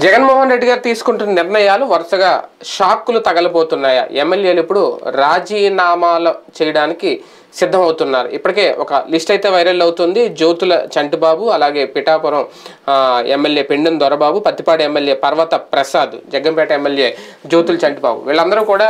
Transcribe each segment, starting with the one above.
జగన్మోహన్ రెడ్డి గారు తీసుకుంటున్న నిర్ణయాలు వరుసగా షాక్లు తగలబోతున్నాయా? ఎమ్మెల్యేలు ఇప్పుడు రాజీనామాలు చేయడానికి సిద్ధమవుతున్నారు. ఇప్పటికే ఒక లిస్ట్ అయితే వైరల్ అవుతుంది. జ్యోతుల చంటిబాబు, అలాగే పిఠాపురం ఎమ్మెల్యే పెండెం దొరబాబు, పత్తిపాడు ఎమ్మెల్యే పర్వత ప్రసాద్, జగ్గంపేట ఎమ్మెల్యే జ్యోతుల చంటిబాబు వీళ్ళందరూ కూడా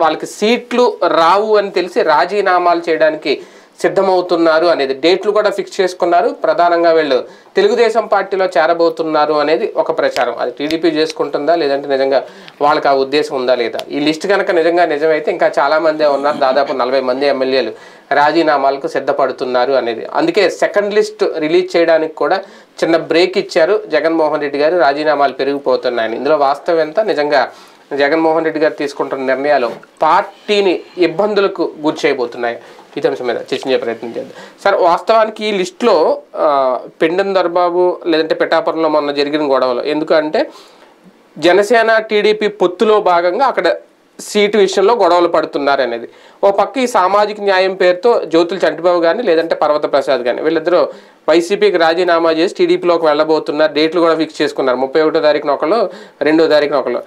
వాళ్ళకి సీట్లు రావు అని తెలిసి రాజీనామాలు చేయడానికి సిద్ధమవుతున్నారు అనేది డేట్లు కూడా ఫిక్స్ చేసుకున్నారు. ప్రధానంగా వీళ్ళు తెలుగుదేశం పార్టీలో చేరబోతున్నారు అనేది ఒక ప్రచారం. అది టీడీపీ చేసుకుంటుందా లేదంటే నిజంగా వాళ్ళకి ఆ ఉద్దేశం ఉందా లేదా? ఈ లిస్ట్ కనుక నిజమైతే ఇంకా చాలా మందే ఉన్నారు. దాదాపు 40 మంది ఎమ్మెల్యేలు రాజీనామాలకు సిద్ధపడుతున్నారు అనేది. అందుకే సెకండ్ లిస్ట్ రిలీజ్ చేయడానికి కూడా చిన్న బ్రేక్ ఇచ్చారు జగన్మోహన్ రెడ్డి గారు. రాజీనామాలు పెరిగిపోతున్నాయని. ఇందులో వాస్తవం ఎంత? నిజంగా జగన్మోహన్ రెడ్డి గారు తీసుకుంటున్న నిర్ణయాలు పార్టీని ఇబ్బందులకు గురి చేయబోతున్నాయి. ఈ అంశం మీద చర్చించే ప్రయత్నం చేద్దాం. సార్, వాస్తవానికి ఈ లిస్టులో పెండెం దొరబాబు లేదంటే పిఠాపురంలో మొన్న జరిగిన గొడవలు ఎందుకంటే జనసేన టీడీపీ పొత్తులో భాగంగా అక్కడ సీటు విషయంలో గొడవలు పడుతున్నారు అనేది. ఓ పక్క ఈ సామాజిక న్యాయం పేరుతో జ్యోతుల చంటిబాబు కానీ లేదంటే పర్వత ప్రసాద్ కానీ వీళ్ళిద్దరూ వైసీపీకి రాజీనామా చేసి టీడీపీలోకి వెళ్ళబోతున్నారు. డేట్లు కూడా ఫిక్స్ చేసుకున్నారు. 31వ తారీఖున ఒకళ్ళు, 2వ తారీఖున ఒకళ్ళు.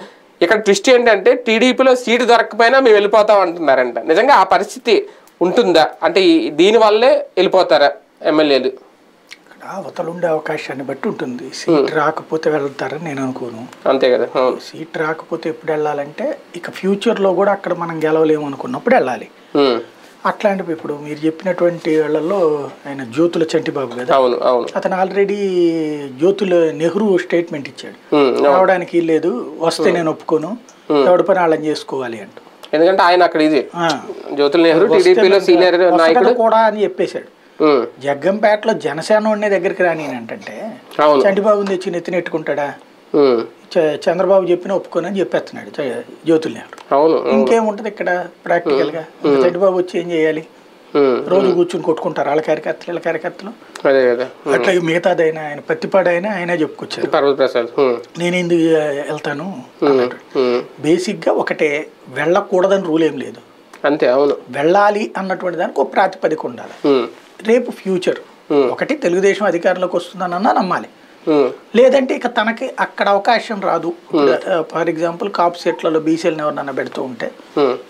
ఇక్కడ ట్విస్ట్ ఏంటంటే టీడీపీలో సీటు దొరకపోయినా మేము వెళ్ళిపోతాం అంటున్నారంట. నిజంగా ఆ పరిస్థితి ఉంటుందా? అంటే దీనివల్లే వెళ్ళిపోతారా ఎమ్మెల్యేలు? అవతల ఉండే అవకాశాన్ని బట్టి ఉంటుంది. సీట్ రాకపోతే వెళ్తారని నేను అనుకోను. అంతే కదా. సీట్ రాకపోతే ఎప్పుడు వెళ్ళాలంటే ఇక ఫ్యూచర్లో కూడా అక్కడ మనం గెలవలేము అనుకున్నప్పుడు వెళ్ళాలి. అట్లాంటివి ఇప్పుడు మీరు చెప్పినటువంటి వాళ్ళల్లో ఆయన జ్యోతుల చంటిబాబు కదా, అతను ఆల్రెడీ జ్యోతుల నెహ్రూ స్టేట్మెంట్ ఇచ్చాడు. రావడానికి లేదు, వస్తే నేను ఒప్పుకోను, ఎవడి పని వాళ్ళని చేసుకోవాలి అంటూ. ఎందుకంటే ఆయన అక్కడ ఇది జ్యోతుల నెహ్రూ టీడీపీలో సీనియర్ నాయకుడు కూడా అని చెప్పేశాడు. జగ్గంపేటలో జనసేన ఉండే దగ్గరికి రాని అంటే చంటిబాబుని తెచ్చి నెత్తినెట్టుకుంటాడా? చంద్రబాబు చెప్పిన ఒప్పుకొని అని చెప్పేస్తున్నాడు జ్యోతుల నెహ్రూ. ఇంకేముంటది ఇక్కడ ప్రాక్టికల్ గా? చంటిబాబు వచ్చి ఏం చేయాలి? రోజు కూర్చుని కొట్టుకుంటారు వాళ్ళ కార్యకర్తలు వీళ్ళ కార్యకర్తలు. అట్లా మిగతాదైనా ఆయన పత్తిపాడు అయినా ఆయనే చెప్పుకొచ్చారు నేను ఎందుకు వెళ్తాను అన్నట్టు. బేసిక్ గా ఒకటే, వెళ్ళకూడదని రూల్ ఏం లేదు. అంతే. అవును, వెళ్ళాలి అన్నటువంటి దానికి ఒక ప్రాతిపదిక ఉండాలి. రేపు ఫ్యూచర్ ఒకటి తెలుగుదేశం అధికారంలోకి వస్తుందనన్నా నమ్మాలి. లేదంటే ఇక తనకి అక్కడ అవకాశం రాదు. ఫర్ ఎగ్జాంపుల్ కాపు సెట్లలో బీసీలను ఎవరినన్నా పెడుతూ ఉంటే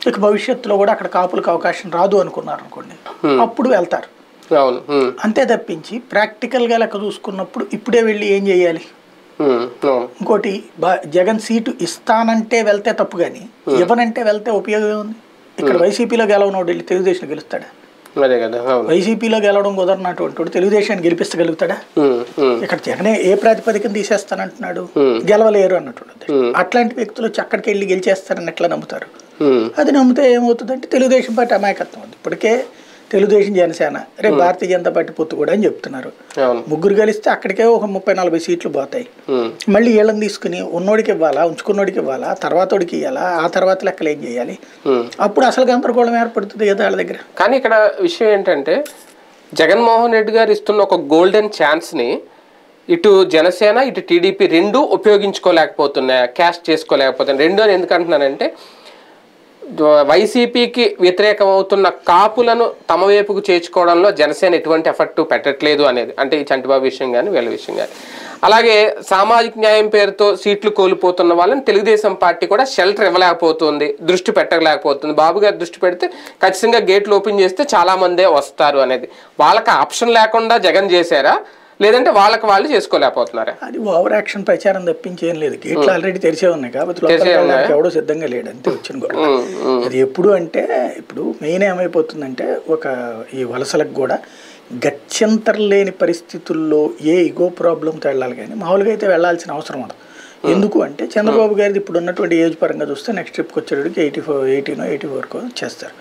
ఇక భవిష్యత్తులో కూడా అక్కడ కాపులకు అవకాశం రాదు అనుకున్నారు అనుకోండి, అప్పుడు వెళ్తారు. అంతే తప్పించి ప్రాక్టికల్ గా లెక్క చూసుకున్నప్పుడు ఇప్పుడే వెళ్ళి ఏం చేయాలి? ఇంకోటి, జగన్ సీటు ఇస్తానంటే వెళ్తే తప్పు, కానీ ఇవ్వనంటే వెళ్తే ఉపయోగం ఉంది. ఇక్కడ వైసీపీలో గెలవనోడు వెళ్ళి తెలుగుదేశం గెలుస్తాడా? వైసీపీలో గెలవడం కుదరనటువంటి తెలుగుదేశాన్ని గెలిపించగలుగుతాడా? ఇక్కడ జగనే ఏ ప్రాతిపదికన తీసేస్తానంటున్నాడు, గెలవలేరు అన్నట్టు. అట్లాంటి వ్యక్తులు అక్కడికి వెళ్ళి గెలిచేస్తారని ఎట్లా నమ్ముతారు? అది నమ్మితే ఏమవుతుందంటే తెలుగుదేశం పార్టీ అమాయకత్వం ఉంది. ఇప్పటికే తెలుగుదేశం జనసేన రేపు భారతీయ జనతా పార్టీ పొత్తు కూడా అని చెప్తున్నారు. ముగ్గురు కలిస్తే అక్కడికే ఒక 30-40 సీట్లు పోతాయి. మళ్ళీ వీళ్ళని తీసుకుని ఉన్నోడికి ఇవ్వాలా, ఉంచుకున్నోడికి ఇవ్వాలా, తర్వాతోడికి ఇవ్వాలా, ఆ తర్వాత లెక్కలు ఏం చేయాలి? అప్పుడు అసలు గందరగోళం ఏర్పడుతుంది కదా వాళ్ళ దగ్గర. కానీ ఇక్కడ విషయం ఏంటంటే జగన్మోహన్ రెడ్డి గారు ఇస్తున్న ఒక గోల్డెన్ ఛాన్స్ ని ఇటు జనసేన ఇటు టీడీపీ రెండు ఉపయోగించుకోలేకపోతున్నాయి, క్యాష్ చేసుకోలేకపోతున్నాయి. రెండు అని ఎందుకు అంటున్నానంటే వైసీపీకి వ్యతిరేకం అవుతున్న కాపులను తమ వైపుకు చేర్చుకోవడంలో జనసేన ఎటువంటి ఎఫర్ట్ పెట్టట్లేదు అనేది. అంటే ఈ చంటిబాబు విషయం కానీ వీళ్ళ విషయం కానీ. అలాగే సామాజిక న్యాయం పేరుతో సీట్లు కోల్పోతున్న వాళ్ళని తెలుగుదేశం పార్టీ కూడా షెల్టర్ ఇవ్వలేకపోతుంది, దృష్టి పెట్టలేకపోతుంది. బాబు గారు దృష్టి పెడితే ఖచ్చితంగా గేట్లు ఓపెన్ చేస్తే చాలా మందే వస్తారు అనేది. వాళ్ళకి ఆప్షన్ లేకుండా జగన్ చేశారా, లేదంటే వాళ్ళకి వాళ్ళు చేసుకోలేకపోతున్నారా? అది ఓవర్ యాక్షన్ ప్రచారం తప్పించేం లేదు. గేట్లు ఆల్రెడీ తెరిచే ఉన్నాయి కాబట్టి ఎవడో సిద్ధంగా లేడు, అంతే వచ్చిన కూడా. అది ఎప్పుడు అంటే ఇప్పుడు మెయిన్ ఏమైపోతుందంటే ఈ వలసలకు కూడా గత్యంతరం లేని పరిస్థితుల్లో ఏ ఇగో ప్రాబ్లంతో వెళ్ళాలి, కానీ మామూలుగా అయితే వెళ్ళాల్సిన అవసరం ఉండదు. ఎందుకు అంటే చంద్రబాబు గారిది ఇప్పుడు ఉన్నటువంటి ఏజ్ పరంగా చూస్తే నెక్స్ట్ ట్రిప్కి వచ్చేటికి 84 చేస్తారు.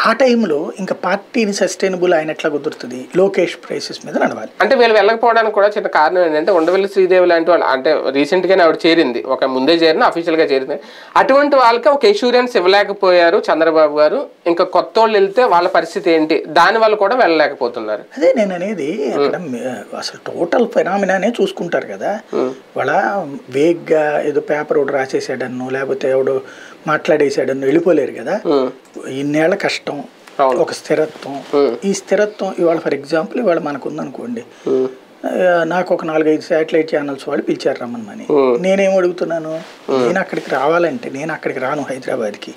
ఆ టైంలో ఇంకా పార్టీని సస్టైనబుల్ అయినట్లా కుదురుతుంది, లోకేష్ ప్రైసెస్ మీద నడవాలి. అంటే వీళ్ళు వెళ్ళకపోవడానికి కూడా చిన్న కారణం ఏంటంటే ఉండవల్లి శ్రీదేవి లాంటి వాళ్ళు, అంటే రీసెంట్గానే ఆవిడ చేరింది, ఒక ముందే చేరిన అఫీషియల్గా చేరింది. అటువంటి వాళ్ళకి ఒక ఎష్యూరెన్స్ ఇవ్వలేకపోయారు చంద్రబాబు గారు. ఇంకా కొత్త వాళ్ళు వెళ్తే వాళ్ళ పరిస్థితి ఏంటి, దానివల్ల కూడా వెళ్ళలేకపోతున్నారు. అదే నేను అనేది, అక్కడ అసలు టోటల్ ఫెనామినానే చూసుకుంటారు కదా. వాళ్ళ వేగ్గా ఏదో పేపర్ ఒకటి రాసేసాడన్నో లేకపోతే ఎవడో మాట్లాడేసాడన్నో వెళ్ళిపోలేరు కదా. ఇన్నేళ్ల కష్టం, ఒక స్థిరత్వం. ఈ స్థిరత్వం ఇవాళ ఫర్ ఎగ్జాంపుల్ ఇవాళ మనకు ఉందనుకోండి, నాకు ఒక 4-5 శాటిలైట్ ఛానల్స్ వాళ్ళు పిలిచారు రమ్మని. నేనేం అడుగుతున్నాను, నేను అక్కడికి రావాలంటే నేను అక్కడికి రాను హైదరాబాద్కి.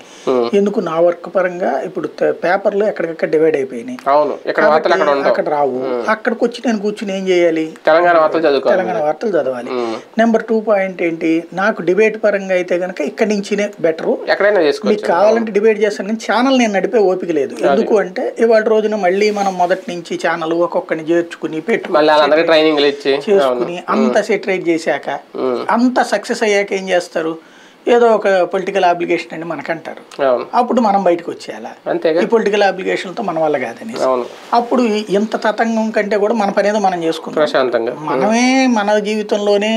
ఎందుకు, నా వర్క్ పరంగా ఇప్పుడు పేపర్లు ఎక్కడికక్కడ డివైడ్ అయిపోయినాయి, అక్కడ రావు. అక్కడికి వచ్చి నేను కూర్చుని ఏం చేయాలి, తెలంగాణ వార్తలు చదవాలి. నెంబర్ 2 పాయింట్ ఏంటి, నాకు డిబేట్ పరంగా అయితే కనుక ఇక్కడి నుంచినే బెటరు, మీకు కావాలంటే డిబేట్ చేస్తాను కానీ ఛానల్ నేను నడిపే ఓపిక లేదు. ఎందుకు అంటే ఇవాళ రోజున మళ్ళీ మనం మొదటి నుంచి ఛానల్ ఒక్కొక్కరిని చేర్చుకుని పెట్టుకుని చేసుకుని అంత సెటరేట్ చేశాక అంత సక్సెస్ అయ్యాక ఏం చేస్తారు, ఏదో ఒక పొలిటికల్ అప్లికేషన్ అని మనకంటారు. అప్పుడు మనం బయటకు వచ్చేయాలా, ఈ పొలిటికల్ అప్లికేషన్తో మన వల్ల కాదని. అప్పుడు ఇంత తతంగం కంటే కూడా మన పనేదో మనం చేసుకుంటాం. మనమే మన జీవితంలోనే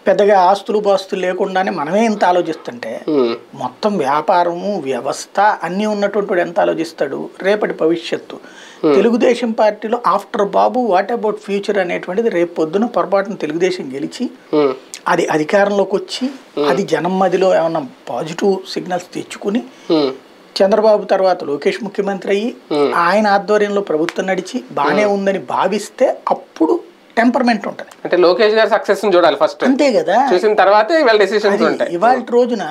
పెద్దగా ఆస్తులు పాస్తులు లేకుండానే మనమే ఎంత ఆలోచిస్తుంటే మొత్తం వ్యాపారము వ్యవస్థ అన్నీ ఉన్నటువంటి ఎంత ఆలోచిస్తాడు. రేపటి భవిష్యత్తు తెలుగుదేశం పార్టీలో after Babu what about future అనేటువంటిది రేపు పొద్దున పొరపాటున తెలుగుదేశం గెలిచి అది అధికారంలోకి వచ్చి అది జనం మధ్యలో ఏమన్నా పాజిటివ్ సిగ్నల్స్ తెచ్చుకుని చంద్రబాబు తర్వాత లోకేష్ ముఖ్యమంత్రి అయ్యి ఆయన ఆధ్వర్యంలో ప్రభుత్వం నడిచి బాగానే ఉందని భావిస్తే అప్పుడు టెంపర్మెంట్ ఉంటుంది. అంటే లోకేష్ గారి సక్సెస్ చూడాలి ఫస్ట్, అంతే కదా, చూసిన తర్వాతే ఇవాళ రోజున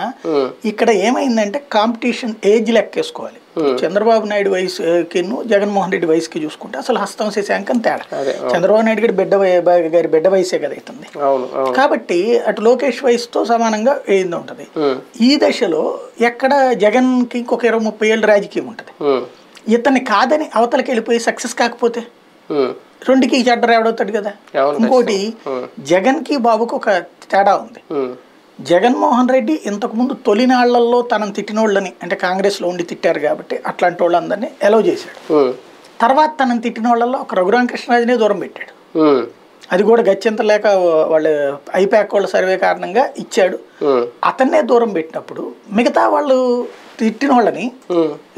ఇక్కడ ఏమైందంటే కాంపిటీషన్ ఏజ్ లెక్కేసుకోవాలి. చంద్రబాబు నాయుడు వయసుకి జగన్మోహన్ రెడ్డి వయసుకి చూసుకుంటే అసలు హస్తం శశాంకం తేడా. చంద్రబాబు నాయుడు గారి బిడ్డ వయసే కదా అవుతుంది. కాబట్టి అటు లోకేష్ వయసుతో సమానంగా ఏంది ఉంటుంది. ఈ దశలో ఎక్కడ జగన్ కి ఇంకొక 20-30 ఏళ్ళు రాజకీయం ఉంటుంది. ఇతన్ని కాదని అవతలకి వెళ్ళిపోయి సక్సెస్ కాకపోతే రెండుకి చెడ్డరు ఎవడవుతాడు కదా. ఇంకోటి జగన్ కి బాబుకు ఒక తేడా ఉంది. జగన్మోహన్ రెడ్డి ఇంతకుముందు తొలినాళ్లలో తనను తిట్టినోళ్ళని అంటే కాంగ్రెస్లో ఉండి తిట్టారు కాబట్టి అట్లాంటి వాళ్ళందరినీ ఎలవ్ చేశాడు. తర్వాత తనను తిట్టిన వాళ్ళల్లో ఒక రఘురామకృష్ణరాజునే దూరం పెట్టాడు. అది కూడా గత్యంతరం లేక వాళ్ళు ఐపాక్ వాళ్ళ సర్వే కారణంగా ఇచ్చాడు. అతన్నే దూరం పెట్టినప్పుడు మిగతా వాళ్ళు తిట్టిన వాళ్ళని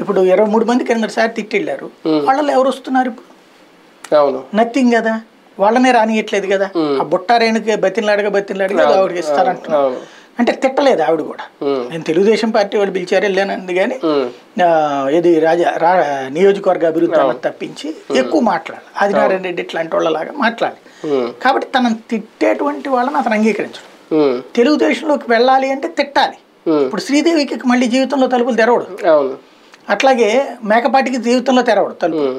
ఇప్పుడు 23 మంది 8 సార్లు తిట్టిళ్ళారు. వాళ్ళలో ఎవరు వస్తున్నారు ఇప్పుడు? నథింగ్ కదా, వాళ్ళనే రానియట్లేదు కదా. ఆ బుట్టారేణుకి బతిలాడగా ఆవిడకి ఇస్తారంటున్నారు. అంటే తిట్టలేదు ఆవిడ కూడా. నేను తెలుగుదేశం పార్టీ వాళ్ళు పిలిచారు వెళ్ళానంది కానీ ఇది నియోజకవర్గ అభివృద్ధి అన్నది తప్పించి ఎక్కువ మాట్లాడాలి. ఆదినారాయణ రెడ్డి ఇట్లాంటి వాళ్ళలాగా మాట్లాడాలి. కాబట్టి తనను తిట్టేటువంటి వాళ్ళని అతను అంగీకరించడు. తెలుగుదేశంలోకి వెళ్ళాలి అంటే తిట్టాలి. ఇప్పుడు శ్రీదేవికి మళ్ళీ జీవితంలో తలుపులు తెరవడు, అట్లాగే మేకపాటికి జీవితంలో తెరవడు తలుపు.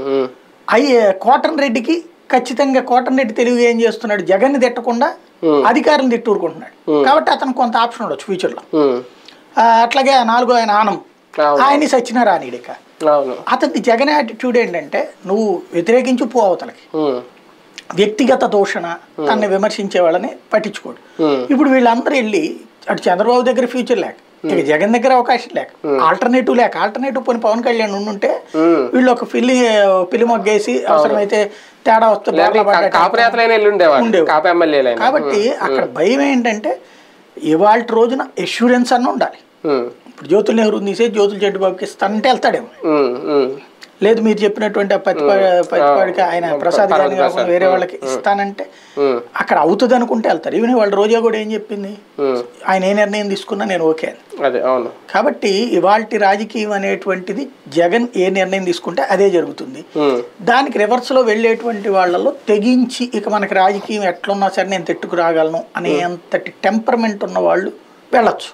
కోటన్ రెడ్డికి ఖచ్చితంగా కోటన్ రెడ్డి తెలుగు ఏం చేస్తున్నాడు, జగన్ తిట్టకుండా అధికారులను తిట్టూరుకుంటున్నాడు. కాబట్టి అతను కొంత ఆప్షన్ ఉండొచ్చు ఫ్యూచర్ లో. అట్లాగే 4 ఆయన ఆనం ఆయన్ని సచ్చినా రానిడిక. అతని జగన్ యాటిట్యూడ్ ఏంటంటే నువ్వు వ్యతిరేకించి పో అవతలకి, వ్యక్తిగత దూషణ తనని విమర్శించే వాళ్ళని పట్టించుకోడు. ఇప్పుడు వీళ్ళందరూ వెళ్ళి అటు చంద్రబాబు దగ్గర ఫ్యూచర్ లేక ఇక జగన్ దగ్గర అవకాశం లేక ఆల్టర్నేటివ్ పోనీ పవన్ కళ్యాణ్ ఉండుంటే వీళ్ళు ఒక పిల్లి మొగ్గేసి అవసరమైతే తేడా వస్తుంది. కాబట్టి అక్కడ భయం ఏంటంటే ఇవాళ రోజున ఎష్యూరెన్స్ అన్న ఉండాలి. ఇప్పుడు జ్యోతుల నెహ్రూ తీసే జ్యోతుల చెట్టుబాబుకి ఇస్తానంటే వెళ్తాడేమో, లేదు మీరు చెప్పినటువంటి పత్తిపాడికి ఆయన ప్రసాద్ గారిని కాకుండా వేరే వాళ్ళకి ఇస్తానంటే అక్కడ అవుతుంది అనుకుంటే వెళ్తారు. ఈవెన్ వాళ్ళ రోజా కూడా ఏం చెప్పింది, ఆయన ఏ నిర్ణయం తీసుకున్నా నేను ఓకే అని. కాబట్టి ఇవాళ రాజకీయం అనేటువంటిది జగన్ ఏ నిర్ణయం తీసుకుంటే అదే జరుగుతుంది. దానికి రివర్స్ లో వెళ్ళేటువంటి వాళ్ళలో తెగించి ఇక మనకి రాజకీయం ఎట్లున్నా సరే నేను తెట్టుకు రాగలను అనేంతటి టెంపర్మెంట్ ఉన్న వాళ్ళు వెళ్ళొచ్చు.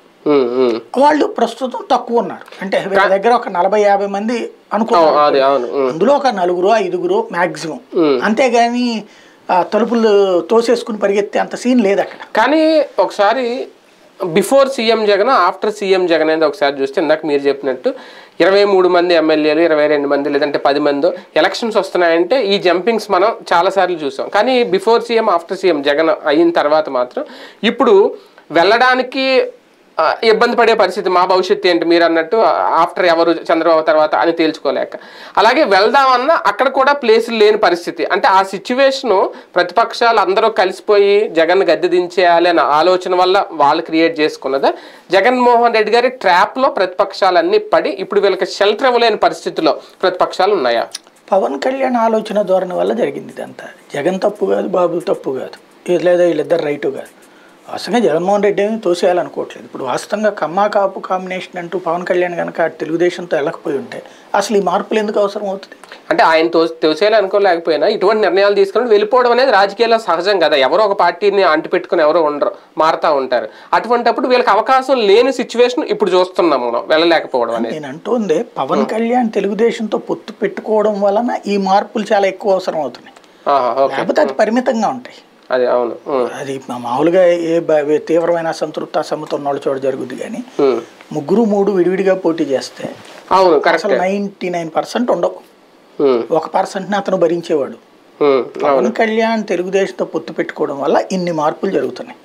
వాళ్ళు ప్రస్తుతం తక్కువ ఉన్నారు. అంటే వీళ్ళ దగ్గర ఒక 40-50 మంది అనుకున్నారు, అందులో ఒక 4-5 మాక్సిమం. అంతేగాని తలుపులు తోసేసుకుని పరిగెత్తే అంత సీన్ లేదు అక్కడ. కానీ ఒకసారి before CM Jagan after CM Jagan అనేది ఒకసారి చూస్తే ఇందాక మీరు చెప్పినట్టు 23 మంది ఎమ్మెల్యేలు 22 మంది లేదంటే 10 మంది ఎలక్షన్స్ వస్తున్నాయంటే ఈ జంపింగ్స్ మనం చాలా సార్లు చూసాం. కానీ before CM after CM Jagan అయిన తర్వాత మాత్రం ఇప్పుడు వెళ్ళడానికి ఇబ్బంది పడే పరిస్థితి. మా భవిష్యత్తు ఏంటి మీరు అన్నట్టు ఆఫ్టర్ ఎవరు చంద్రబాబు తర్వాత అని తేల్చుకోలేక, అలాగే వెళ్దామన్నా అక్కడ కూడా ప్లేసులు లేని పరిస్థితి. అంటే ఆ సిచ్యువేషను ప్రతిపక్షాలు అందరూ కలిసిపోయి జగన్ గద్దె దించేయాలి అనే ఆలోచన వల్ల వాళ్ళు క్రియేట్ చేసుకున్నదా, జగన్మోహన్ రెడ్డి గారి ట్రాప్లో ప్రతిపక్షాలన్నీ పడి ఇప్పుడు వీళ్ళకి షెల్టర్ ఇవ్వలేని పరిస్థితిలో ప్రతిపక్షాలు ఉన్నాయా? పవన్ కళ్యాణ్ ఆలోచన ధోరణి వల్ల జరిగింది ఇదంతా. జగన్ తప్పు కాదు, బాబు తప్పు కాదు, లేదా వీళ్ళిద్దరు రైటు కాదు. వాస్తవంగా జగన్మోహన్ రెడ్డి ఏమి తోసేయాలనుకోవట్లేదు. ఇప్పుడు వాస్తవంగా కమ్మా కాపు కాంబినేషన్ అంటూ పవన్ కళ్యాణ్ కనుక తెలుగుదేశంతో వెళ్ళకపోయి ఉంటే అసలు ఈ మార్పులు ఎందుకు అవసరం అవుతుంది? అంటే ఆయన తోసేయాలనుకోలేకపోయినా ఇటువంటి నిర్ణయాలు తీసుకుని వెళ్ళిపోవడం అనేది రాజకీయాల్లో సహజం కదా. ఎవరో ఒక పార్టీని అంటిపెట్టుకుని ఎవరో ఉండరు, మారుతూ ఉంటారు. అటువంటిప్పుడు వీళ్ళకి అవకాశం లేని సిచ్యువేషన్ ఇప్పుడు చూస్తున్నాం మనం, వెళ్ళలేకపోవడం అనేది. నేను అంటోందే పవన్ కళ్యాణ్ తెలుగుదేశంతో పొత్తు పెట్టుకోవడం వలన ఈ మార్పులు చాలా ఎక్కువ అవసరం అవుతున్నాయి, లేకపోతే అది పరిమితంగా ఉంటాయి. అది అవును, అది మామూలుగా ఏ తీవ్రమైన అసంతృప్తి అసమ్మతం ఉన్న వాళ్ళ చోట జరుగుద్ది. కానీ 3 విడివిడిగా పోటీ చేస్తే అవును అసలు 99% ఉండవు. 1%ని అతను భరించేవాడు. పవన్ కళ్యాణ్ తెలుగుదేశంతో పొత్తు పెట్టుకోవడం వల్ల ఇన్ని మార్పులు జరుగుతున్నాయి.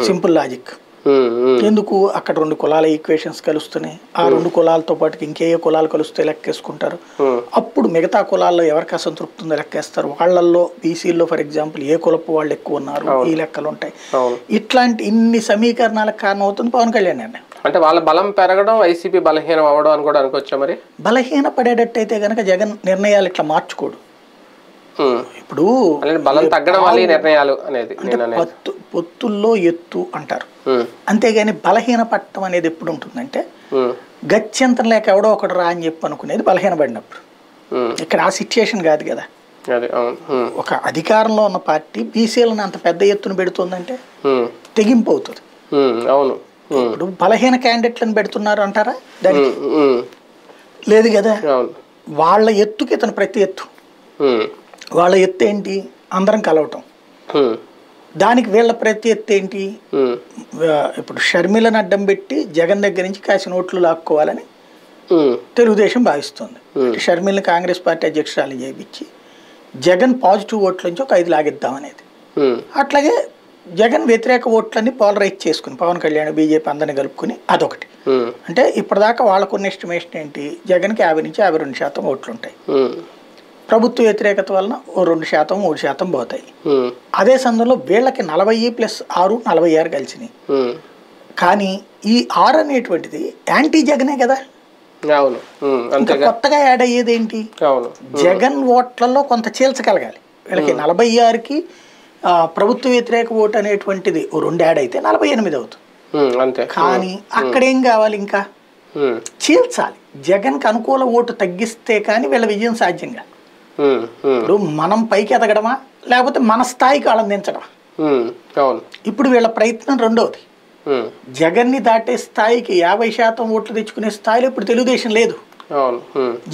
Simple logic. ఎందుకు అక్కడ 2 కులాల ఈక్వేషన్స్ కలుస్తున్నాయి. ఆ 2 కులాలతో పాటు ఇంకే కులాలు కలిస్తే లెక్కేసుకుంటారు. అప్పుడు మిగతా కులాల్లో ఎవరికి అసంతృప్తి ఉందో లెక్కేస్తారు. వాళ్ళల్లో బీసీల్లో ఫర్ ఎగ్జాంపుల్ ఏ కులపు వాళ్ళు ఎక్కువ ఉన్నారు, ఈ లెక్కలు ఉంటాయి. ఇట్లాంటి ఇన్ని సమీకరణాలకు కారణం అవుతుంది పవన్ కళ్యాణ్ నిర్ణయం. అంటే వాళ్ళ బలం పెరగడం, వైసీపీ బలహీనం అవ్వడం అని కూడా అనుకోవచ్చా? మరి బలహీన పడేటట్టయితే కనుక జగన్ నిర్ణయాలు ఇట్లా మార్చుకోడు. ఇప్పుడు బలం తగ్గడం వల్ల నిర్ణయాలు అనేది పొత్తుల్లో ఎత్తు అంటారు, అంతేగాని బలహీన పట్టడం అనేది ఎప్పుడు ఉంటుందంటే గత్యంతరం లేక ఎవడో ఒకడు రా అని చెప్పి అనుకునేది బలహీన పడినప్పుడు. ఇక్కడ ఆ సిచ్యుయేషన్ కాదు కదా. ఒక అధికారంలో ఉన్న పార్టీ బీసీలను అంత పెద్ద ఎత్తున పెడుతుందంటే తెగింపు అవుతుంది. అవును, ఇప్పుడు బలహీన క్యాండిడేట్లను పెడుతున్నారు అంటారా? దానికి లేదు కదా. వాళ్ళ ఎత్తుకి ఇతను ప్రతి ఎత్తు. వాళ్ళ ఎత్తు ఏంటి? అందరం కలవటం. దానికి వీళ్ళ ప్రతి ఎత్తు ఏంటి? ఇప్పుడు షర్మిలను అడ్డం పెట్టి జగన్ దగ్గర నుంచి కాసిన ఓట్లు లాక్కోవాలని తెలుగుదేశం భావిస్తుంది. షర్మిలని కాంగ్రెస్ పార్టీ అధ్యక్షురాలు చేయించి జగన్ పాజిటివ్ ఓట్ల నుంచి ఒక 5 లాగిద్దాం అనేది. అట్లాగే జగన్ వ్యతిరేక ఓట్లన్నీ పోలరైజ్ చేసుకుని పవన్ కళ్యాణ్ బీజేపీ అందరిని కలుపుకుని అదొకటి. అంటే ఇప్పటిదాకా వాళ్ళకున్న ఎస్టిమేషన్ ఏంటి? జగన్కి 50 నుంచి 52% ఓట్లు ఉంటాయి. ప్రభుత్వ వ్యతిరేకత వలన 2%, 3% పోతాయి. అదే సందర్భంలో వీళ్ళకి 40+6 46 కలిసినాయి. కానీ ఈ 6 అనేటువంటిది యాంటీ జగనే కదా. ఇంకా కొత్తగా యాడ్ అయ్యేది ఏంటి? జగన్ ఓట్లలో కొంత చీల్చగలగాలి. వీళ్ళకి 46కి ప్రభుత్వ వ్యతిరేక ఓటు అనేటువంటిది 2 యాడ్ అయితే 48 అవుతుంది. కానీ అక్కడేం కావాలి? ఇంకా చీల్చాలి. జగన్కి అనుకూల ఓటు తగ్గిస్తే కానీ వీళ్ళ విజయం సాధ్యంగా. ఇప్పుడు మనం పైకి ఎదగడమా లేకపోతే మన స్థాయికి ఆనందించడమా? ఇప్పుడు వీళ్ళ ప్రయత్నం రెండవది. జగన్ని దాటే స్థాయికి 50% ఓట్లు తెచ్చుకునే స్థాయిలో ఇప్పుడు తెలుగుదేశం లేదు.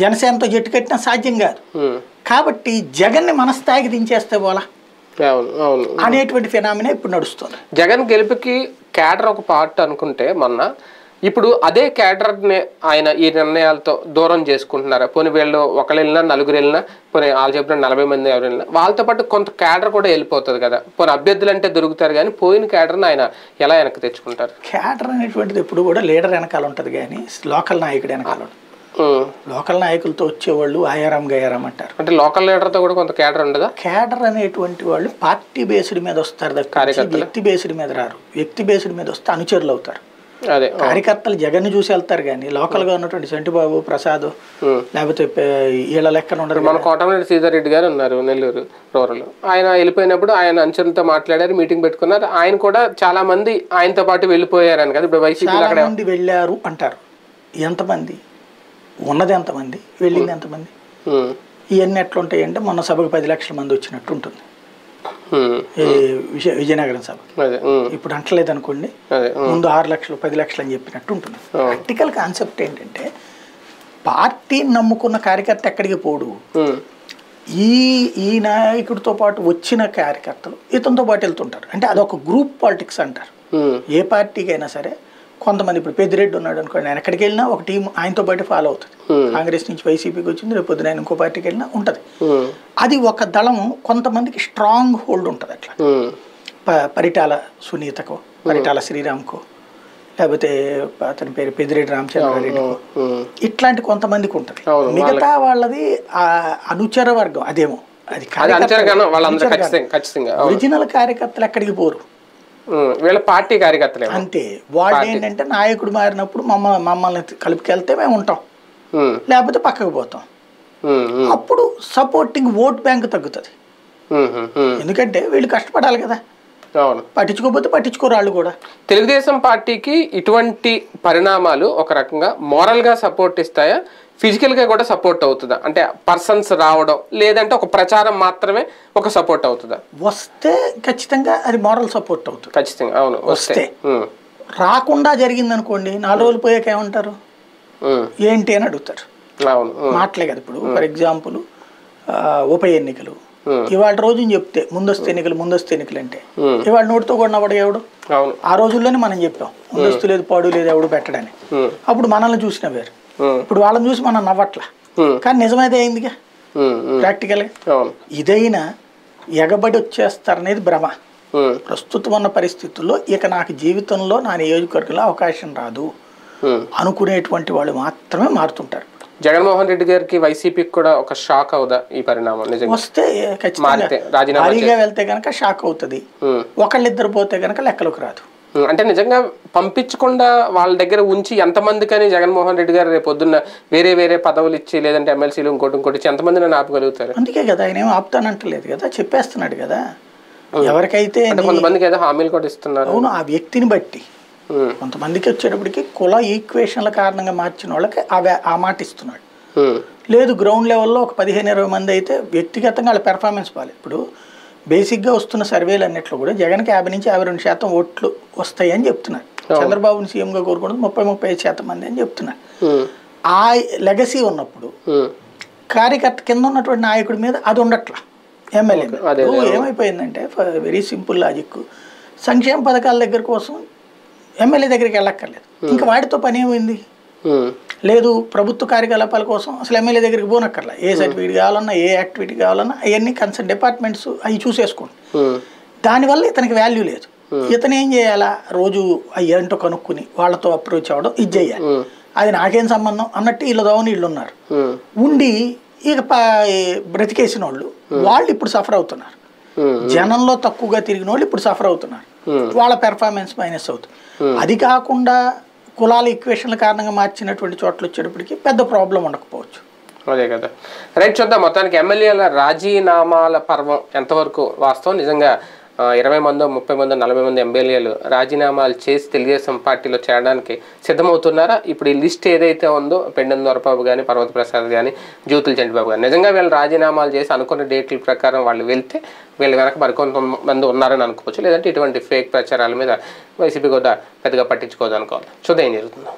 జనసేనతో జట్టు కట్టినా సాధ్యం కాదు. కాబట్టి జగన్ని మన స్థాయికి దించేస్తే పోలా అనేటువంటి ఫినామినా ఇప్పుడు నడుస్తుంది. జగన్ గెలుపుకి క్యాడర్ ఒక పార్ట్ అనుకుంటే మొన్న, ఇప్పుడు అదే క్యాడర్ని ఆయన ఈ నిర్ణయాలతో దూరం చేసుకుంటున్నారు. పోనీ వీళ్ళు ఒకళ్ళు వెళ్ళినా 4 వెళ్ళినా, పోనీ వాళ్ళు చెప్పిన 40 మంది ఎవరు వెళ్ళినా వాళ్ళతో పాటు కొంత క్యాడర్ కూడా వెళ్ళిపోతుంది కదా. పోనీ అభ్యర్థులు అంటే దొరుకుతారు కానీ పోయిన క్యాడర్ని ఆయన ఎలా వెనక్కి తెచ్చుకుంటారు? క్యాడర్ అనేటువంటిది ఎప్పుడు కూడా లీడర్ వెనకాల ఉంటుంది కానీ లోకల్ నాయకుడు వెనకాల ఉంటుంది. లోకల్ నాయకులతో వచ్చేవాళ్ళు ఆయారాం గయారాం అంటారు. అంటే లోకల్ లీడర్తో కూడా కొంత క్యాడర్ ఉండదా? క్యాడర్ అనేటువంటి వాళ్ళు పార్టీ బేస్డ్ మీద వస్తారు, వ్యక్తి బేస్డ్ మీద రారు. వ్యక్తి బేస్డ్ మీద వస్తే అనుచరులు అవుతారు. కార్యకర్తలు జగన్ చూసి వెళ్తారు కానీ లోకల్ గా ఉన్నటువంటి చంటిబాబు, ప్రసాద్ లేకపోతే వీళ్ళ లెక్కన ఉండరు. మన కోటమిరెడ్డి శ్రీధర్ రెడ్డి గారు ఉన్నారు నెల్లూరు రూరల్. ఆయన వెళ్ళిపోయినప్పుడు ఆయన అంచనలతో మాట్లాడారు, మీటింగ్ పెట్టుకున్నారు. ఆయన కూడా చాలా మంది ఆయనతో పాటు వెళ్ళిపోయారు అని కదా. ఇప్పుడు వైసీపీ మంది వెళ్ళారు అంటారు. ఎంతమంది ఉన్నది, ఎంతమంది వెళ్ళింది, ఎంతమంది? ఇవన్నీ ఎట్లుంటాయంటే మొన్న సభకు 10 లక్షల మంది వచ్చినట్టు ఉంటుంది విజయనగరం సభ. ఇప్పుడు అంటలేదు అనుకోండి, ముందు 6 లక్షలు 10 లక్షలు అని చెప్పినట్టు ఉంటుంది. ప్రాక్టికల్ కాన్సెప్ట్ ఏంటంటే పార్టీని నమ్ముకున్న కార్యకర్త ఎక్కడికి పోడు. ఈ నాయకుడితో పాటు వచ్చిన కార్యకర్తలు ఇతనితో పాటు వెళ్తుంటారు. అంటే అదొక గ్రూప్ పాలిటిక్స్ అంటారు. ఏ పార్టీకి అయినా సరే కొంతమంది, ఇప్పుడు పెద్దిరెడ్డి ఉన్నాడు అనుకోండి, ఆయన ఎక్కడికి వెళ్ళినా ఒక టీం ఆయనతో పాటు ఫాలో అవుతుంది. కాంగ్రెస్ నుంచి వైసీపీకి వచ్చింది, రేపు పొద్దున ఆయన ఇంకో పార్టీకి వెళ్ళినా ఉంటుంది. అది ఒక దళం, కొంతమందికి స్ట్రాంగ్ హోల్డ్ ఉంటుంది. అట్లా పరిటాల సునీతకో, పరిటాల శ్రీరామ్కో, లేకపోతే అతని పేరు పెద్దిరెడ్డి రామచంద్రారెడ్డికో, ఇట్లాంటి కొంతమందికి ఉంటుంది. మిగతా వాళ్ళది అనుచర వర్గం అదేమో. అది ఒరిజినల్ కార్యకర్తలు ఎక్కడికి పోరు, వీళ్ళ పార్టీ కార్యకర్తలే అంతే. వాళ్ళు ఏంటంటే నాయకుడు మారినప్పుడు మమ్మల్ని కలిపికెళ్తే మేము ఉంటాం, లేకపోతే పక్కకు పోతాం. అప్పుడు సపోర్టింగ్ ఓట్ బ్యాంక్ తగ్గుతుంది. ఎందుకంటే వీళ్ళు కష్టపడాలి కదా. అవును, పట్టించుకోకపోతే పట్టించుకోరు వాళ్ళు కూడా. తెలుగుదేశం పార్టీకి ఇటువంటి పరిణామాలు ఒక రకంగా మోరల్గా సపోర్ట్ ఇస్తాయా, ఫిజికల్గా కూడా సపోర్ట్ అవుతుందా? అంటే పర్సన్స్ రావడం, లేదంటే ఒక ప్రచారం మాత్రమే ఒక సపోర్ట్ అవుతుందా? వస్తే ఖచ్చితంగా అది మోరల్ సపోర్ట్ అవుతుంది. ఖచ్చితంగా, అవును. వస్తే రాకుండా జరిగింది అనుకోండి, 4 రోజులు పోయాక ఏమంటారు, ఏంటి అని అడుగుతారు. అవును, మాటలే కదా. ఇప్పుడు ఫర్ ఎగ్జాంపుల్ ఉప ఎన్నికలు ఇవాళ రోజుని చెప్తే ముందస్తు ఎన్నికలు అంటే ఇవాళ నోటితో కూడా నవ్వడు ఎవడు. ఆ రోజుల్లోనే మనం చెప్పాం ముందస్తు లేదు పాడు లేదు ఎవడు పెట్టడని. అప్పుడు మనల్ని చూసిన వేరు, ఇప్పుడు వాళ్ళని చూసి మనం నవ్వట్లా. కానీ నిజమైతే అయిందిగా ప్రాక్టికల్గా. ఇదైనా ఎగబడి వచ్చేస్తారనేది భ్రమ. ప్రస్తుతం ఉన్న పరిస్థితుల్లో ఇక నాకు జీవితంలో నా నియోజకవర్గంలో అవకాశం రాదు అనుకునేటువంటి వాళ్ళు మాత్రమే మారుతుంటారు. జగన్మోహన్ రెడ్డి గారికి వైసీపీకి కూడా ఒక షాక్ అవుదా ఈ పరిణామం? వస్తే ఖచ్చితంగా భారీగా వెళ్తే కనుక షాక్ అవుతుంది. ఒకళ్ళిద్దరు పోతే కనుక లెక్కలోకి రాదు. అంటే నిజంగా పంపించకుండా వాళ్ళ దగ్గర ఉంచి ఎంతమందికని జగన్మోహన్ రెడ్డి గారు రేపు పొద్దున్న వేరే వేరే పదవులు ఇచ్చి లేదంటే ఎమ్మెల్సీలు ఇంకోటి ఇచ్చి ఎంతమందిని ఆపగలుగుతారు? అందుకే కదా ఆయన ఏం ఆపుతానంటలేదు కదా, చెప్పేస్తున్నాడు కదా. ఎవరికైతే కొంతమందికి ఏదో హామీలు కూడా ఇస్తున్నారు. అవును, ఆ వ్యక్తిని బట్టి. కొంతమందికి వచ్చేటప్పటికి కుల ఈక్వేషన్ల కారణంగా మార్చిన వాళ్ళకి ఆ మాట ఇస్తున్నాడు. లేదు గ్రౌండ్ లెవెల్లో ఒక 15-20 మంది అయితే వ్యక్తిగతంగా వాళ్ళ పెర్ఫార్మెన్స్ బాగాలేదు. ఇప్పుడు బేసిక్గా వస్తున్న సర్వేలు అన్నిట్లో కూడా జగన్కి 50 నుంచి 52% ఓట్లు వస్తాయి అని చెప్తున్నారు. చంద్రబాబుని సీఎంగా కోరుకున్నది 30-35% మంది అని చెప్తున్నారు. ఆ లెగసీ ఉన్నప్పుడు కార్యకర్త కింద ఉన్నటువంటి నాయకుడి మీద అది ఉండట్లా. ఎమ్మెల్యే ఏమైపోయిందంటే వెరీ సింపుల్ లాజిక్, సంక్షేమ పథకాల దగ్గర కోసం ఎమ్మెల్యే దగ్గరికి వెళ్ళక్కర్లేదు, ఇంకా వాటితో పని ఏమైంది. లేదు ప్రభుత్వ కార్యకలాపాల కోసం అసలు ఎమ్మెల్యే దగ్గరికి పోనక్కర్లా. ఏ సర్టిఫికేట్ కావాలన్నా ఏ యాక్టివిటీ కావాలన్నా అవన్నీ కన్సర్న్ డిపార్ట్మెంట్స్ అవి చూసేసుకోండి. దానివల్ల ఇతనికి వాల్యూ లేదు. ఇతను ఏం చేయాలా, రోజు అవి ఏంటో కనుక్కుని వాళ్ళతో అప్రోచ్ అవ్వడం, ఇది చేయాలి. అది నాకేం సంబంధం అన్నట్టు వీళ్ళ దోవని వీళ్ళు ఉన్నారు. ఉండి ఇక బ్రతికేసిన వాళ్ళు ఇప్పుడు సఫర్ అవుతున్నారు. జనంలో తక్కువగా తిరిగిన వాళ్ళు ఇప్పుడు సఫర్ అవుతున్నారు. వాళ్ళ పెర్ఫార్మెన్స్ మైనస్ అవుతుంది. అది కాకుండా కులాల ఈక్వేషన్ల కారణంగా మార్చినటువంటి చోట్ల వచ్చేటప్పటికి పెద్ద ప్రాబ్లం ఉండకపోవచ్చు. అదే కదా. రైట్, చూద్దాం. మొత్తానికి ఎమ్మెల్యేల రాజీనామాల పర్వం ఎంతవరకు వాస్తవం? నిజంగా 20 మందో 30 మందో 40 మంది ఎమ్మెల్యేలు రాజీనామాలు చేసి తెలుగుదేశం పార్టీలో చేరడానికి సిద్ధమవుతున్నారా? ఇప్పుడు ఈ లిస్ట్ ఏదైతే ఉందో పెండెం దొరబాబు కానీ, పర్వత ప్రసాద్ కానీ, జ్యోతుల చంటిబాబు కానీ, నిజంగా వీళ్ళు రాజీనామాలు చేసి అనుకున్న డేట్ల ప్రకారం వాళ్ళు వెళ్తే వీళ్ళు వెనక మరికొంతమంది ఉన్నారని అనుకోవచ్చు. లేదంటే ఇటువంటి ఫేక్ ప్రచారాల మీద వైసీపీ కూడా పెద్దగా పట్టించుకోదు అనుకోవాలి. చూద్దాం ఏం జరుగుతుందో.